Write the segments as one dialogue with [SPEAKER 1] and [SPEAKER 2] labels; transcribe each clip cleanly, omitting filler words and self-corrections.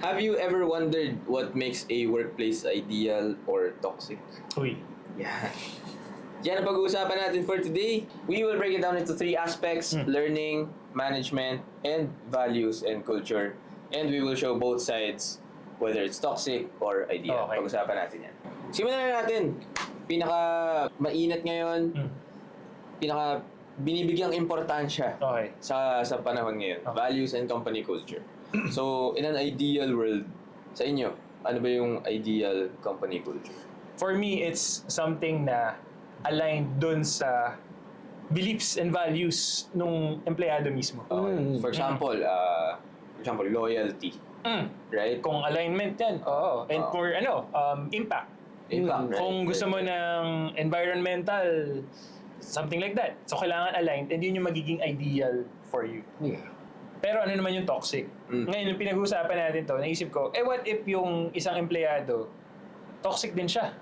[SPEAKER 1] Have you ever wondered what makes a workplace ideal or toxic?
[SPEAKER 2] Uy.
[SPEAKER 1] Yeah. Yan ang pag-uusapan natin for today. We will break it down into 3 aspects: learning, management, and values and culture. And we will show both sides, whether it's toxic or ideal.
[SPEAKER 2] Okay.
[SPEAKER 1] Pag-usapan natin yan. Simulan na natin. Pinaka mainit ngayon, pinaka binibigyang importansya
[SPEAKER 2] Okay.
[SPEAKER 1] sa panahon ngayon.
[SPEAKER 2] Okay.
[SPEAKER 1] Values and company culture. So, in an ideal world, sa inyo, ano ba yung ideal company culture?
[SPEAKER 2] For me, it's something na aligned dun sa beliefs and values nung empleyado mismo.
[SPEAKER 1] Okay. For example, loyalty. Right?
[SPEAKER 2] Kung alignment yan, oo. And
[SPEAKER 1] Oo.
[SPEAKER 2] for impact.
[SPEAKER 1] Impact, right?
[SPEAKER 2] Kung gusto mo ng environmental, something like that. So, kailangan aligned and yun yung magiging ideal for you.
[SPEAKER 3] Yeah.
[SPEAKER 2] Pero ano naman yung toxic? Ngayon, yung pinag-uusapan natin to, naisip ko, what if yung isang empleyado, toxic din siya?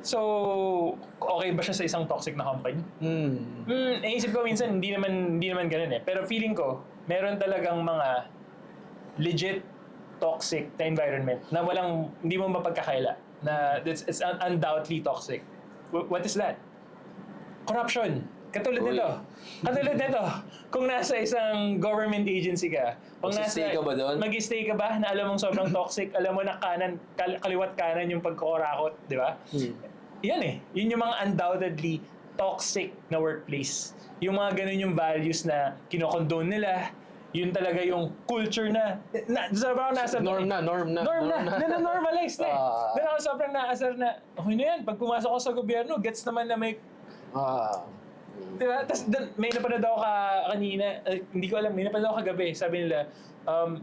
[SPEAKER 2] So, okay ba siya sa isang toxic na company? Naisip ko minsan, hindi naman ganun eh. Pero feeling ko, meron talagang mga legit toxic na environment na hindi mo mapagkakaila. Na it's undoubtedly toxic. What is that? Corruption. Katulad
[SPEAKER 1] Uy.
[SPEAKER 2] nito. Kung nasa isang government agency ka,
[SPEAKER 1] Mag-stay ka ba doon?
[SPEAKER 2] Mag-stay ka ba na alam mong sobrang toxic, alam mo na kaliwat kanan yung pagkukurakot, di ba? Yan eh. Yun yung mga undoubtedly toxic na workplace. Yung mga ganun yung values na kinokondone nila, yun talaga yung culture na sobrang nasa
[SPEAKER 3] Norm na.
[SPEAKER 2] normalize na eh. Doon ako sobrang naasar na, okay na yan, pag pumasok ko sa gobyerno, gets naman na may diba? Tapos may napanood ako kanina, hindi ko alam, may napanood ako kagabi. Sabi nila,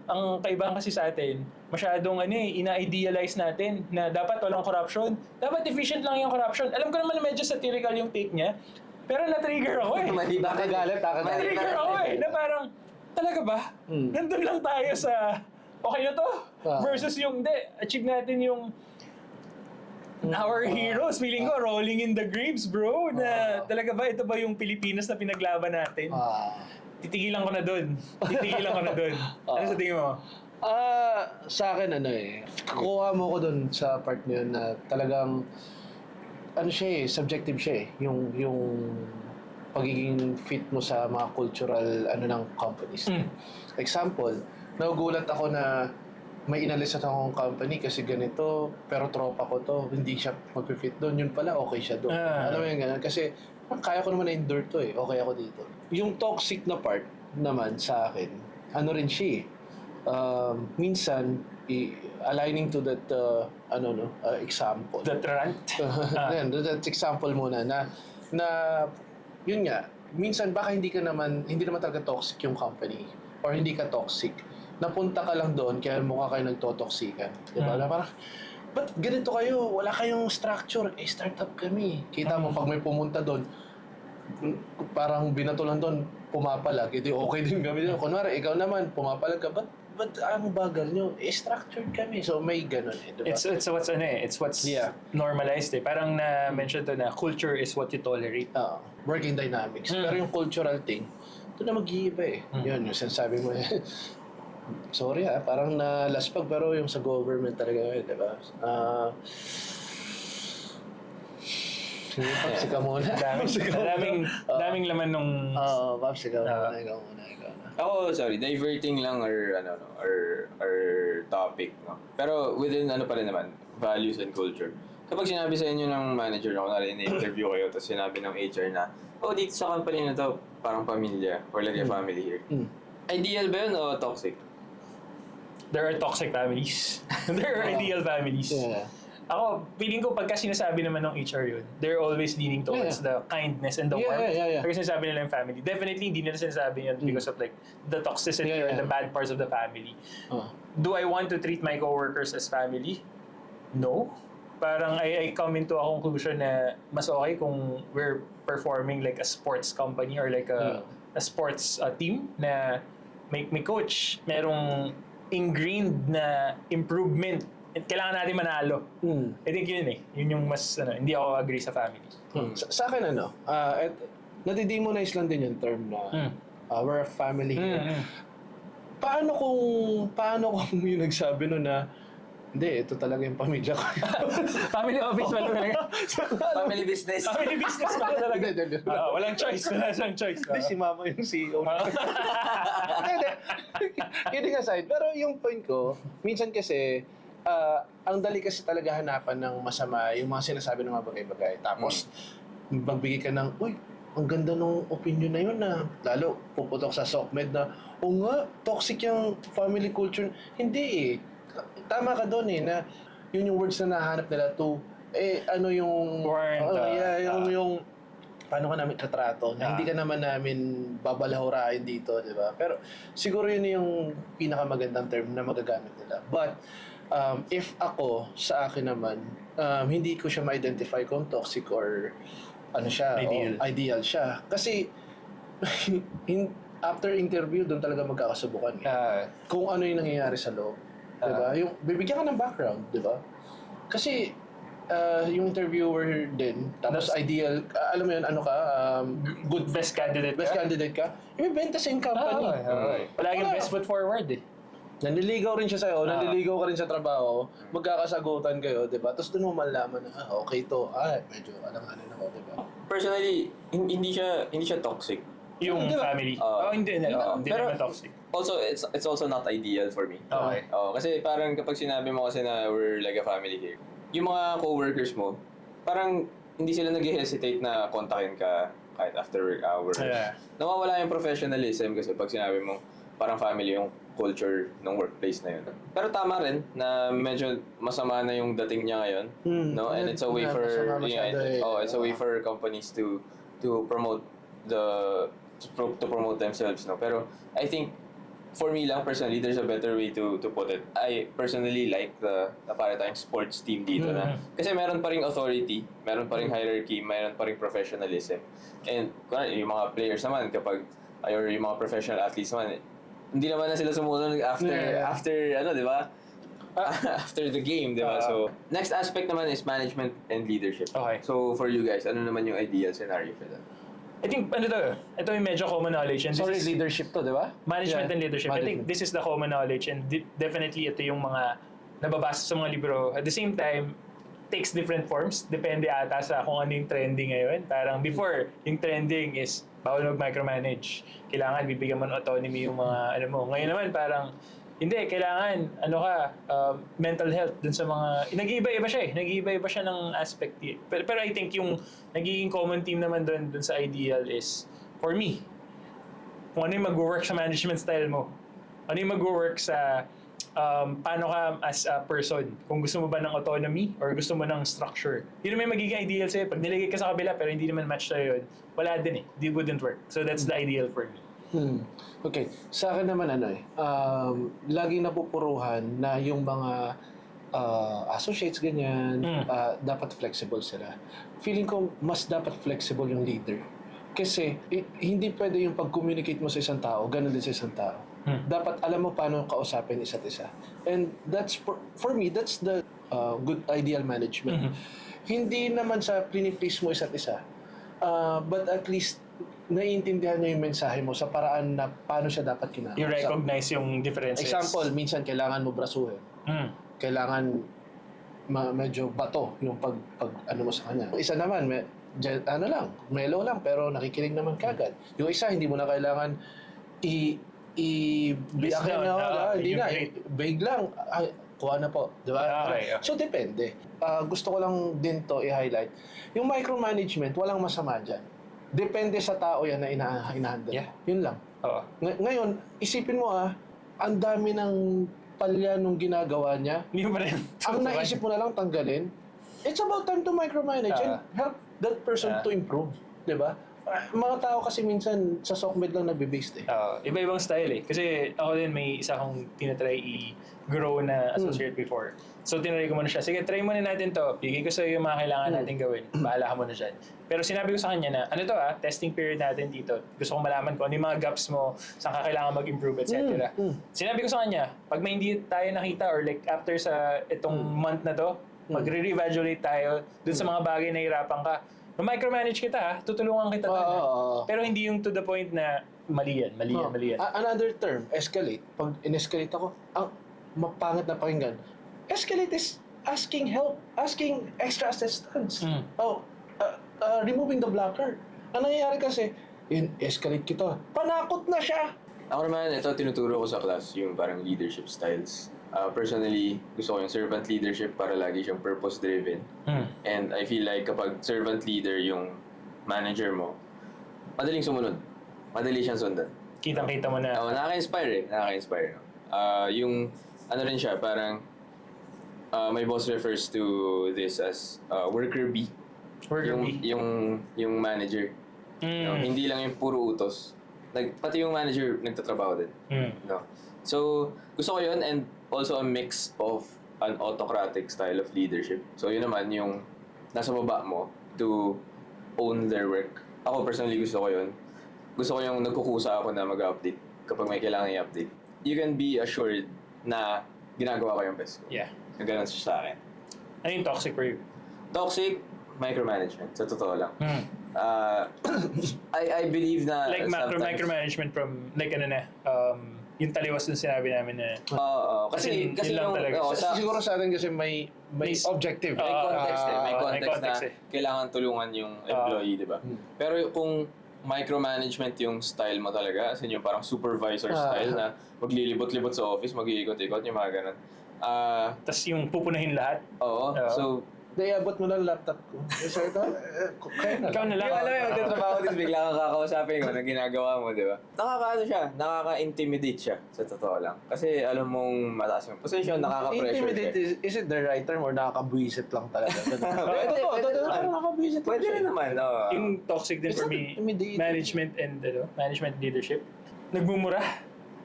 [SPEAKER 2] ang kaibahan kasi sa atin, masyadong ina-idealize natin na dapat walang corruption. Dapat efficient lang yung corruption. Alam ko naman na medyo satirical yung take niya, pero na-trigger ako eh.
[SPEAKER 3] Nakagalit.
[SPEAKER 2] Na-trigger ako eh, na parang, talaga ba? Nandun lang tayo sa, okay na to? Versus yung, achieve natin yung our heroes, feeling ko, rolling in the graves, bro. Na talaga ba, ito ba yung Pilipinas na pinaglaban natin? Titigilan ko na dun. Ano sa tingin mo?
[SPEAKER 3] Sa akin kuha mo ko dun sa part na yun na talagang siya subjective siya yung pagiging fit mo sa mga cultural ng companies. Example, nagugulat ako na may inalis akong company kasi ganito, pero tropa ko to, hindi siya mag-fit doon. Yun pala, okay siya doon. Alam mo yung ganun? Kasi kaya ko naman na-endure to eh. Okay ako dito. Yung toxic na part naman sa akin, rin siya minsan, aligning to that, example.
[SPEAKER 2] That rant?
[SPEAKER 3] That example muna na yun nga, minsan baka hindi naman talaga toxic yung company or hindi ka toxic. Napunta ka lang doon kaya mukha kayo nagtotoksikan. Diba? Parang, ba't ganito kayo? Wala kayong structure. Startup kami. Kita mo, pag may pumunta doon, parang binato lang doon, pumapalag. Edi okay din kami doon. Kunwari, ikaw naman, pumapalag ka. Ba't ang bagal nyo? Structured kami. So, may ganun Diba?
[SPEAKER 2] It's what's normalized eh. Parang na-mention to na culture is what you tolerate.
[SPEAKER 3] Working dynamics. Pero yung cultural thing, ito na mag-iiba eh. Yun, yung sinasabi mo sorry parang nalaspag pero yung sa government talaga yun, diba? Sige, Paps, ikaw muna.
[SPEAKER 2] Daming laman nung...
[SPEAKER 3] Paps, ikaw muna.
[SPEAKER 1] Ako, sorry, diverting lang our topic, no? Pero within pa rin naman, values and culture. Kapag sinabi sa inyo ng manager na kunwari in-interview kayo, tapos sinabi ng HR na, dito sa company na to, parang pamilya, or like a family here. Ideal ba yun o toxic?
[SPEAKER 2] There are toxic families. There are ideal families.
[SPEAKER 3] Yeah.
[SPEAKER 2] Ako, feeling ko pagka sinasabi naman ng HR yun, they're always leaning towards the kindness and the warmth. Pagka sinasabi nila yung family. Definitely, hindi nila sinasabi yun because of like the toxicity or the bad parts of the family. Do I want to treat my coworkers as family? No. Parang I come into a conclusion na mas okay kung we're performing like a sports company or like a sports team na may coach, merong ingrained na improvement. Kailangan natin manalo. I think yun Yun yung mas, hindi ako agree sa family.
[SPEAKER 3] Sa akin, nadidemonize lang din yung term na we're a family here. paano kung yung nagsabi nun na, hindi, ito talaga yung pamilya ko.
[SPEAKER 2] Family office pala talaga.
[SPEAKER 1] Family business.
[SPEAKER 2] Family business pala talaga.
[SPEAKER 3] Hindi.
[SPEAKER 2] Walang choice. Walang choice.
[SPEAKER 3] Hindi, si mama yung CEO. Hindi. Kidding aside. Pero yung point ko, minsan kasi, ang dali kasi talaga hanapan ng masama yung mga sinasabi ng mga bagay-bagay. Tapos, magbigay ka ng, uy, ang ganda ng opinion na yun na lalo puputok sa SOCMED na, o nga, toxic yung family culture. Hindi eh. Tama ka doon eh, na yun yung words na nahanap nila to, ano yung, yung paano ka namin katrato, na hindi ka naman namin babalahurain dito, di ba? Pero siguro yun yung pinakamagandang term na magagamit nila. But, if ako, sa akin naman, hindi ko siya ma-identify kung toxic or ano siya, ideal siya. Kasi, after interview, doon talaga magkakasubukan. Kung ano yung nangyayari sa loob. Diba? Yung bibigyan ka ng background, diba? Kasi yung interviewer din, tapos ideal, alam mo yun, ano ka, good
[SPEAKER 2] Best candidate
[SPEAKER 3] candidate ka, ibibenta sa yung company.
[SPEAKER 2] Palaging best foot forward eh.
[SPEAKER 3] Nanliligaw rin siya sa'yo, nanliligaw ka rin sa trabaho, magkakasagutan kayo, diba? Tapos doon mo malaman na, okay to, medyo alang-alang ako, diba?
[SPEAKER 1] Personally, hindi siya toxic.
[SPEAKER 2] Yung family. Hindi
[SPEAKER 1] pero
[SPEAKER 2] naman toxic.
[SPEAKER 1] Also, it's also not ideal for me.
[SPEAKER 2] Okay.
[SPEAKER 1] Kasi parang kapag sinabi mo kasi na we're like a family here, yung mga co-workers mo, parang hindi sila nag-hesitate na kontakin ka kahit after work hours.
[SPEAKER 2] Yeah.
[SPEAKER 1] Nawawala yung professionalism kasi pag sinabi mo parang family yung culture ng workplace na yun. Pero tama rin na medyo masama na yung dating niya ngayon, no? And it's a way for it's a way for companies to promote to promote themselves, no? Pero I think for me lang personally, there's a better way to put it. I personally like the para tayong sports team dito na kasi meron pa ring authority, meron pa ring hierarchy, meron pa ring professionalism. And yung mga players naman kapag or yung mga professional athletes naman, hindi naman na sila sumunod after ano, di ba? After the game, di ba? So, next aspect naman is management and leadership.
[SPEAKER 2] Okay.
[SPEAKER 1] So, for you guys, ano naman yung ideal scenario for that?
[SPEAKER 2] I think, ito yung medyo common knowledge. And
[SPEAKER 3] Sorry, leadership to, di ba?
[SPEAKER 2] Management and leadership. I think this is the common knowledge and definitely ito yung mga nababasa sa mga libro. At the same time, takes different forms. Depende ata sa kung ano yung trending ngayon. Parang before, yung trending is bawal mag-micromanage. Kailangan bibigyan mo ng autonomy yung mga ano mo. Ngayon naman parang hindi, kailangan mental health dun sa mga nag-iiba-iba siya eh. Nag-iiba-iba siya ng aspect. Pero I think yung nagiging common theme naman dun sa ideal is for me, kung ano yung mag-work sa management style mo. Ano yung mag-work sa paano ka as a person. Kung gusto mo ba ng autonomy or gusto mo ng structure. Yun naman magiging ideal sa'yo. Pag nilagay ka sa kabila pero hindi naman match sa'yo yun, wala din eh. It wouldn't work. So that's the ideal for me.
[SPEAKER 3] Okay. Sa akin naman laging napupuruhan na yung mga associates ganyan, dapat flexible sila. Feeling ko mas dapat flexible yung leader. Kasi hindi pwede yung pag-communicate mo sa isang tao, ganun din sa isang tao. Dapat alam mo paano kausapin isa't isa. And that's for me, that's the good ideal management. Hindi naman sa plini-please mo isa't isa. But at least naiintindihan niya yung mensahe mo sa paraan na paano siya dapat kinakausap.
[SPEAKER 2] You recognize yung differences.
[SPEAKER 3] Example, minsan kailangan mo brasuhin. Kailangan medyo bato yung pag ano mo sa kanya. Isa naman, mellow lang, pero nakikinig naman kagad. Yung isa, hindi mo na kailangan biyakin na, hindi na, vague lang, kuha na po, di ba?
[SPEAKER 2] Okay.
[SPEAKER 3] So, depende. Gusto ko lang din to i-highlight. Yung micromanagement, walang masama dyan. Depende sa tao yan na ina-handle.
[SPEAKER 2] Yeah.
[SPEAKER 3] Yun lang.
[SPEAKER 2] Oo.
[SPEAKER 3] Ngayon, isipin mo ang dami ng palya nung ginagawa niya.
[SPEAKER 2] Hindi mo pa rin.
[SPEAKER 3] Ang naisip mo na lang tanggalin. It's about time to micromanage and help that person to improve. Diba? Mga tao kasi minsan sa SOCMED lang nagbe-based eh.
[SPEAKER 2] Iba-ibang style eh. Kasi ako din may isa akong tinatry i-grow na associate before. So tinry ko muna siya. Sige, try muna natin to. Bigay ko sa iyo yung mga kailangan natin gawin. Bahala ka muna dyan. Pero sinabi ko sa kanya na, testing period natin dito. Gusto kong malaman kung ano yung mga gaps mo, saan ka kailangan mag-improve, etc. Sinabi ko sa kanya, pag may hindi tayo nakita or like after sa itong month na to, magre-reevaluate tayo dun sa mga bagay na hirapan ka. Micromanage kita tutulungan kita. Pero hindi yung to the point na mali yan.
[SPEAKER 3] Another term, escalate. Pag in-escalate ako, ang mapangit na pakinggan. Escalate is asking help, asking extra assistance. Removing the blocker. Ang nangyayari kasi, in-escalate kita. Panakot na siya.
[SPEAKER 1] Ako naman, ito tinuturo ko sa class, yung parang leadership styles. Personally, gusto ko yung servant leadership para lagi siyang purpose-driven. And I feel like kapag servant leader yung manager mo, madaling sumunod. Madali siyang sundan.
[SPEAKER 2] Kitang-kita mo na.
[SPEAKER 1] Nakaka-inspire. No? Yung, ano rin siya, parang, my boss refers to this as worker bee. Yung manager. No? Hindi lang yung puro utos. Pati yung manager nagtatrabaho din. No? So, gusto ko yun and also a mix of an autocratic style of leadership. So, yun naman yung nasa baba mo to own their work. Ako personally gusto ko yun. Gusto ko yung nagkukusa ako na mag-update kapag may kailangan i-update. You can be assured na ginagawa ko yung best ko.
[SPEAKER 2] Yeah.
[SPEAKER 1] Na ganun siya sa akin.
[SPEAKER 2] Ano yung toxic for you?
[SPEAKER 1] Toxic, micromanagement. Sa totoo lang. I believe na
[SPEAKER 2] Like
[SPEAKER 1] sometimes...
[SPEAKER 2] micromanagement from, like yung taliwas na sinabi namin na...
[SPEAKER 1] Kasi
[SPEAKER 2] yun lang
[SPEAKER 1] yung...
[SPEAKER 2] talaga.
[SPEAKER 3] Siguro sa atin kasi may objective.
[SPEAKER 1] May context may context na
[SPEAKER 2] eh.
[SPEAKER 1] kailangan tulungan yung employee, di ba? Pero kung micromanagement yung style mo talaga, as in yung parang supervisor style na maglilibot-libot sa office, mag-iikot-ikot, yung mga ganun.
[SPEAKER 2] Tapos yung pupunahin lahat.
[SPEAKER 1] Oo. So,
[SPEAKER 3] Abot mo lang laptop ko. Sir, kaya na
[SPEAKER 2] Ikaw na lang.
[SPEAKER 1] yung alam mo, magtatrabaho din, bigla kang kakausapin ko na ginagawa mo, di ba? Nakakaano siya, nakaka-intimidate siya, sa totoo lang. Kasi alam mong mataas yung position, nakaka-pressure
[SPEAKER 3] Intimidate
[SPEAKER 1] siya.
[SPEAKER 3] is it the right term or nakakabwisit lang talaga?
[SPEAKER 1] Pwede naman.
[SPEAKER 3] Nakakabwisit
[SPEAKER 1] Pwede rin naman, oo.
[SPEAKER 2] Yung toxic din
[SPEAKER 3] It's
[SPEAKER 2] for
[SPEAKER 3] not
[SPEAKER 2] me,
[SPEAKER 3] intimidating.
[SPEAKER 2] management leadership. Nagmumura.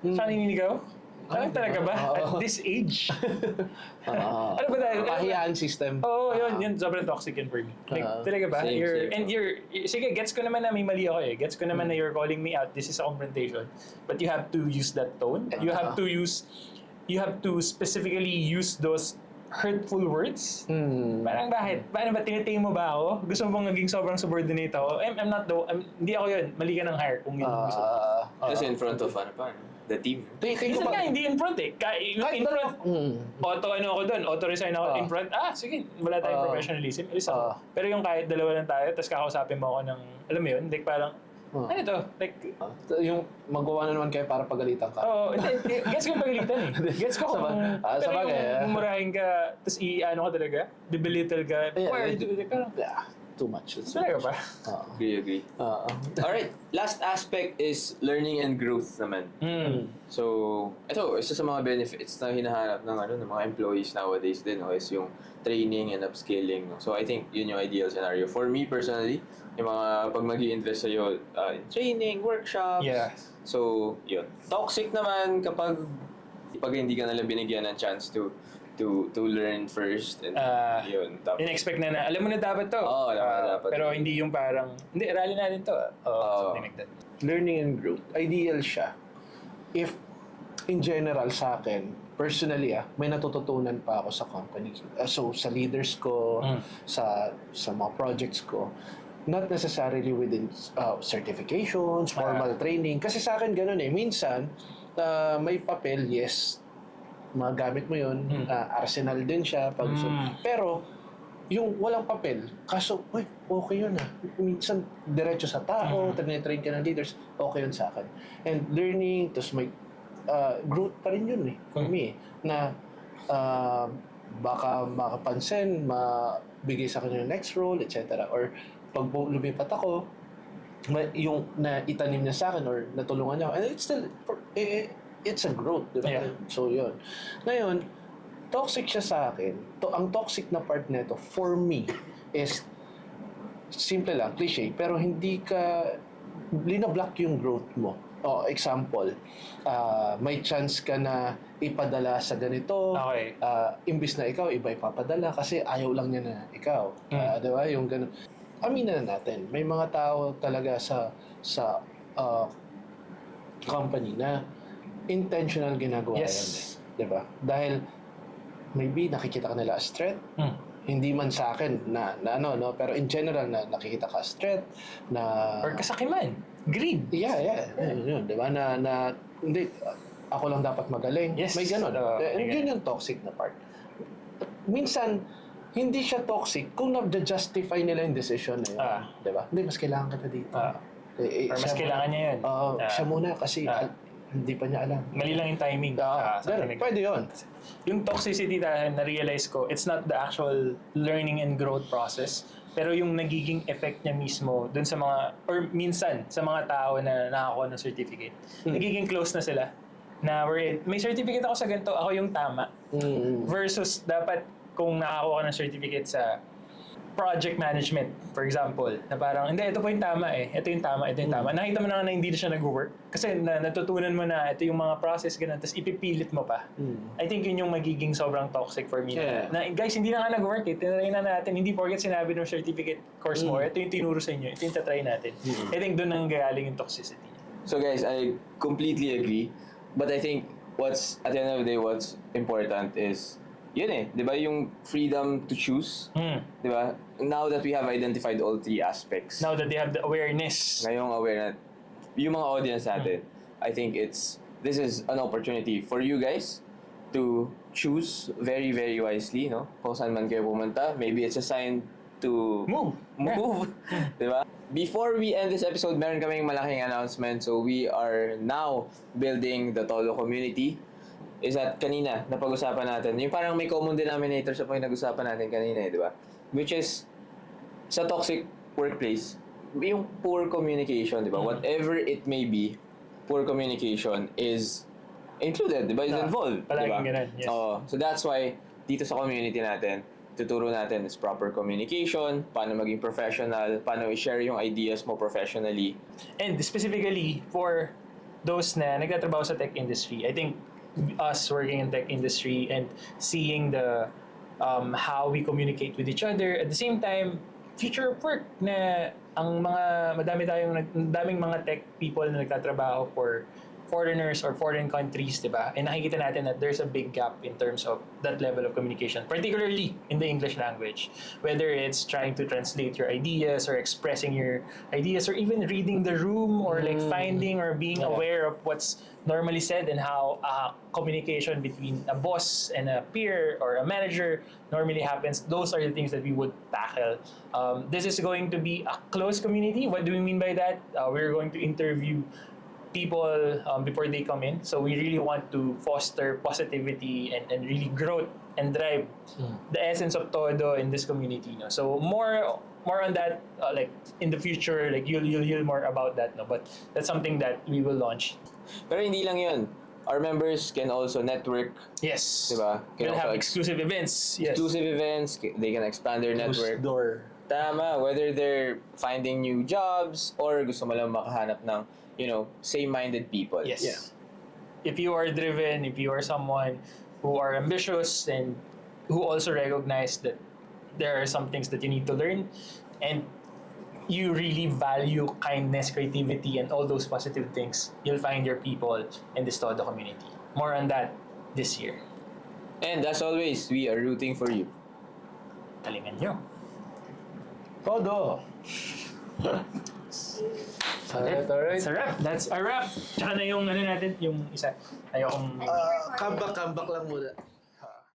[SPEAKER 2] Saan naninigaw? Saan talaga ba? At this age? Ano ba dahil?
[SPEAKER 3] Kahiyahan system.
[SPEAKER 2] Oo, yun. Sobrang toxic yun for me. Like, talaga ba?
[SPEAKER 1] Same.
[SPEAKER 2] Sige, gets ko naman na may mali ako eh. Gets ko naman na you're calling me out. This is a confrontation. But you have to use that tone. You have to specifically use those hurtful words. Parang bakit? Paano ba? Tinitay mo ba ako? Gusto mo bang naging sobrang subordinate ako? Hindi ako yun. Mali ka ng hire kung yun yung gusto mo.
[SPEAKER 1] Kasi in front of the team.
[SPEAKER 2] Minsan nga, hindi in front eh. In front, ako doon, auto-resign ako in front. Sige, wala tayong professionalism. Alis ako. Pero yung kahit dalawa lang tayo, tapos kakausapin mo ako ng, alam mo yun, like parang, ano to? Like,
[SPEAKER 3] yung magawa na naman kayo para pagalitan ka.
[SPEAKER 2] gets ko yung pagalitan eh. Gets ko kung, pero
[SPEAKER 3] sabagay,
[SPEAKER 2] yung mumurahin ka, tapos i-ano ka talaga, bibelittle ka, parang,
[SPEAKER 3] Too much.
[SPEAKER 2] talaga ba?
[SPEAKER 1] Agree. Alright, last aspect is learning and growth naman. So, ito, isa sa mga benefits na hinahanap ng mga employees nowadays din, is yung training and upskilling. So, I think yun yung ideal scenario. For me personally, yung mga pag mag-i-invest sa'yo in training, workshops.
[SPEAKER 2] Yeah.
[SPEAKER 1] So, yun. Toxic naman kapag hindi ka nalang binigyan ng chance to learn first and yun. Tapos,
[SPEAKER 2] In-expect na alam mo na dapat to.
[SPEAKER 1] alam mo na dapat.
[SPEAKER 2] Pero hindi yung parang, hindi, aralin natin to. Something like that.
[SPEAKER 3] Learning and growth. Ideal siya. If, in general sa akin, personally may natututunan pa ako sa company. So, sa leaders ko, sa mga projects ko, not necessarily within certifications, formal training. Kasi sa akin ganun minsan, may papel, yes, magamit mo yun, arsenal din siya. Pero, yung walang papel, kaso, okay yun Minsan, diretso sa tao, train ka ng leaders, okay yun sa akin. And learning, tapos may growth pa rin yun for me. Na baka makapansin, mabigay sa akin yung next role, etc. Or pag lumipat ako, yung naitanim niya sa akin or natulungan niya, and it's still, it's a growth, diba?
[SPEAKER 2] Yeah.
[SPEAKER 3] So, yun. Ngayon, toxic siya sa akin. Ang toxic na part nito, for me, is simple lang, cliche, pero hindi ka, linablock yung growth mo. Example, may chance ka na ipadala sa ganito,
[SPEAKER 2] Okay.
[SPEAKER 3] Imbis na ikaw, iba ipapadala kasi ayaw lang niya na ikaw. Diba? Yung ganun. Aminin na natin, may mga tao talaga sa company na intentional ginagawa yan. Diba? Dahil maybe nakikita ka nila as threat, hindi man sa akin na pero in general na nakikita ka as threat, na
[SPEAKER 2] Or kasakiman. Greed.
[SPEAKER 3] Yeah. Yun, di ba? Hindi, ako lang dapat magaling.
[SPEAKER 2] Yes.
[SPEAKER 3] May ganun.
[SPEAKER 2] May
[SPEAKER 3] Yun yung toxic na part. Minsan, hindi siya toxic kung na-justify nila yung decision na yun. Di ba? Hindi, mas kailangan kita dito.
[SPEAKER 2] Or mas kailangan niya yun.
[SPEAKER 3] Siya muna kasi hindi pa niya alam.
[SPEAKER 2] Mali lang yung timing.
[SPEAKER 3] Pwede yun.
[SPEAKER 2] Yung toxicity na-realize ko, it's not the actual learning and growth process, pero yung nagiging effect niya mismo dun sa mga, or minsan, sa mga tao na nakakuha ng certificate. Nagiging close na sila. Na may certificate ako sa ganito, ako yung tama. Versus dapat kung nakakuha ka ng certificate sa project management, for example, na parang, hindi, ito po yung tama eh. Ito yung tama, ito yung tama. Nakita mo na hindi na siya nag-work. Kasi natutunan mo na ito yung mga process, ganun, tapos ipipilit mo pa. I think yun yung magiging sobrang toxic for me.
[SPEAKER 3] Yeah.
[SPEAKER 2] Na, guys, hindi na nga nag-work eh. Tinry na natin. Hindi porket sinabi ng certificate course mo, ito yung tinuro sa inyo, ito yung tatry natin. I think doon ang galing yung toxicity.
[SPEAKER 1] So guys, I completely agree. But I think at the end of the day, what's important is, yun eh, di ba, yung freedom to choose, di ba? Now that we have identified all three aspects,
[SPEAKER 2] Now that they have the awareness.
[SPEAKER 1] ngayong aware na yung mga audience natin, I think this is an opportunity for you guys to choose very, very wisely, no? Kung saan man kayo pumunta, maybe it's a sign to
[SPEAKER 2] Move.
[SPEAKER 1] di ba? Before we end this episode, meron kaming malaking announcement. So we are now building the Todo community. Is that kanina, napag-usapan natin. Yung parang may common denominator sa point nag-usapan natin kanina, di ba? Which is, sa toxic workplace, yung poor communication, di ba? Whatever it may be, poor communication is included, di ba? Is involved, di ba?
[SPEAKER 2] Palaging ganun, yes.
[SPEAKER 1] So that's why, dito sa community natin, tuturo natin is proper communication, paano maging professional, paano i-share yung ideas mo professionally.
[SPEAKER 2] And specifically for those na nagtatrabaho sa tech industry, I think us working in tech industry and seeing the how we communicate with each other at the same time future of work na daming mga tech people na nagtatrabaho for foreigners or foreign countries, di ba? And nakikita natin that there's a big gap in terms of that level of communication, particularly in the English language. Whether it's trying to translate your ideas or expressing your ideas or even reading the room or like finding or being aware of what's normally said and how communication between a boss and a peer or a manager normally happens. Those are the things that we would tackle. This is going to be a close community. What do we mean by that? We're going to interview people before they come in. So we really want to foster positivity and really growth and drive the essence of Todo in this community. No? So more on that like in the future, like you'll hear more about that. No? But that's something that we will launch.
[SPEAKER 1] Pero hindi lang yun. Our members can also network,
[SPEAKER 2] Yes.
[SPEAKER 1] diba? Can
[SPEAKER 2] We'll have
[SPEAKER 1] also
[SPEAKER 2] exclusive events. Yes.
[SPEAKER 1] exclusive events, they can expand their network.
[SPEAKER 3] Door.
[SPEAKER 1] Tama, whether they're finding new jobs or gusto mo lang makahanap ng, same-minded people.
[SPEAKER 2] Yes.
[SPEAKER 3] Yeah.
[SPEAKER 2] If you are driven, if you are someone who are ambitious and who also recognize that there are some things that you need to learn and you really value kindness, creativity, and all those positive things, you'll find your people in this Todo community. More on that this year.
[SPEAKER 1] And as always, we are rooting for you.
[SPEAKER 2] Galingan nyo.
[SPEAKER 3] Todo. Alright.
[SPEAKER 2] It's a wrap. That's a wrap. Tsaka na yung natin, yung isa. Ayokong...
[SPEAKER 3] Comeback lang muna.